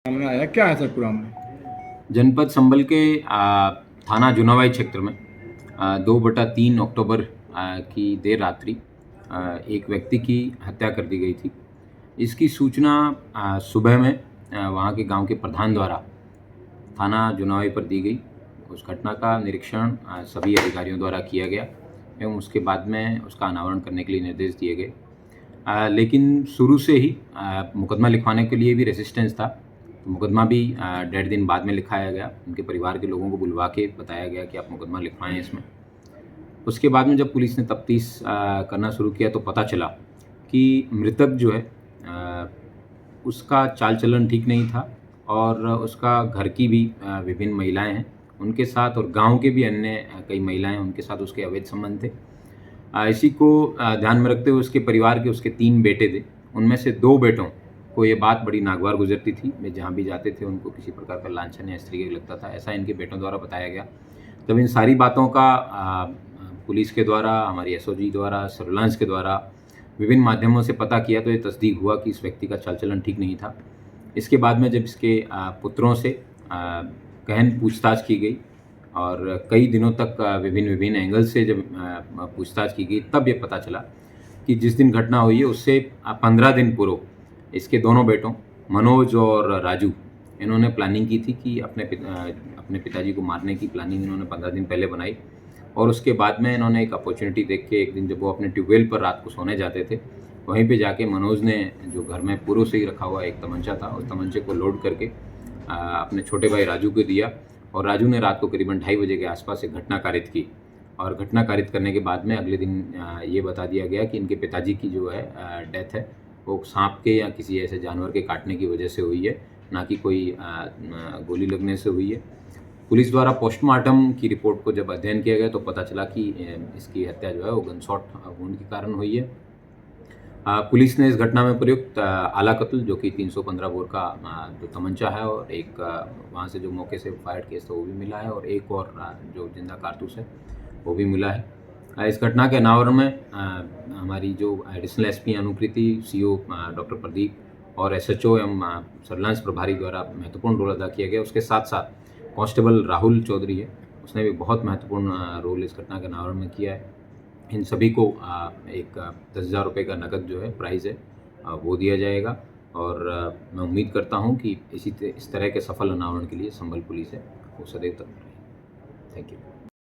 सामने आया, क्या है सर पूरा मामला? जनपद संभल के थाना जुनावाई क्षेत्र में 2/3 अक्टूबर की देर रात्रि एक व्यक्ति की हत्या कर दी गई थी। इसकी सूचना सुबह में वहाँ के गांव के प्रधान द्वारा थाना जुनावाई पर दी गई। उस घटना का निरीक्षण सभी अधिकारियों द्वारा किया गया एवं उसके बाद में उसका अनावरण करने के लिए निर्देश दिए गए। लेकिन शुरू से ही मुकदमा लिखवाने के लिए भी रेजिस्टेंस था। तो मुकदमा भी 1.5 दिन बाद में लिखाया गया। उनके परिवार के लोगों को बुलवा के बताया गया कि आप मुकदमा लिखवाएँ इसमें। उसके बाद में जब पुलिस ने तफ्तीश करना शुरू किया तो पता चला कि मृतक जो है उसका चाल-चलन ठीक नहीं था और उसका घर की भी विभिन्न महिलाएँ हैं, उनके साथ और गाँव के भी अन्य कई महिलाएँ हैं, उनके साथ उसके अवैध संबंध थे। इसी को ध्यान में रखते हुए उसके परिवार के उसके 3 बेटे थे। उनमें से 2 बेटों को ये बात बड़ी नागवार गुज़रती थी। वे जहाँ भी जाते थे उनको किसी प्रकार का लांछन या इस तरीके का लगता था, ऐसा इनके बेटों द्वारा बताया गया। तब इन सारी बातों का पुलिस के द्वारा, हमारी एसओजी द्वारा, सर्विलांस के द्वारा विभिन्न माध्यमों से पता किया तो ये तस्दीक हुआ कि इस व्यक्ति का चाल-चलन ठीक नहीं था। इसके बाद में जब इसके पुत्रों से गहन पूछताछ की गई और कई दिनों तक विभिन्न एंगल से जब पूछताछ की गई, तब ये पता चला कि जिस दिन घटना हुई है उससे 15 दिन पूर्व इसके दोनों बेटों मनोज और राजू, इन्होंने प्लानिंग की थी कि अपने पिताजी को मारने की प्लानिंग इन्होंने 15 दिन पहले बनाई। और उसके बाद में इन्होंने एक अपॉर्चुनिटी देख के एक दिन जब वो अपने ट्यूबवेल पर रात को सोने जाते थे, वहीं पे जाके मनोज ने जो घर में पूर्व से ही रखा हुआ एक तमंचा था, उस तमंचे को लोड करके अपने छोटे भाई राजू को दिया और राजू ने रात को करीबन 2:30 बजे के आसपास एक घटना कारित की। और घटना कारित करने के बाद में अगले दिन ये बता दिया गया कि इनके पिताजी की जो है डेथ है वो सांप के या किसी ऐसे जानवर के काटने की वजह से हुई है, ना कि कोई गोली लगने से हुई है। पुलिस द्वारा पोस्टमार्टम की रिपोर्ट को जब अध्ययन किया गया तो पता चला कि इसकी हत्या जो है वो गनशॉट वुंड के कारण हुई है। पुलिस ने इस घटना में प्रयुक्त आला कत्ल जो कि 315 बोर का जो तमंचा है और एक वहाँ से जो मौके से फायर्ड केस था वो भी मिला है और एक और जो जिंदा कारतूस है वो भी मिला है। इस घटना के अनावरण में हमारी जो एडिशनल एसपी अनुकृति, सीओ डॉक्टर प्रदीप और एसएचओ एवं सर्विलांस प्रभारी द्वारा महत्वपूर्ण रोल अदा किया गया। उसके साथ साथ कांस्टेबल राहुल चौधरी है, उसने भी बहुत महत्वपूर्ण रोल इस घटना के अनावरण में किया है। इन सभी को एक 10,000 रुपये का नकद जो है प्राइज़ है वो दिया जाएगा और मैं उम्मीद करता हूँ कि इस तरह के सफल अनावरण के लिए संभल पुलिस है वो सदैव तत्पर रहे। Thank you.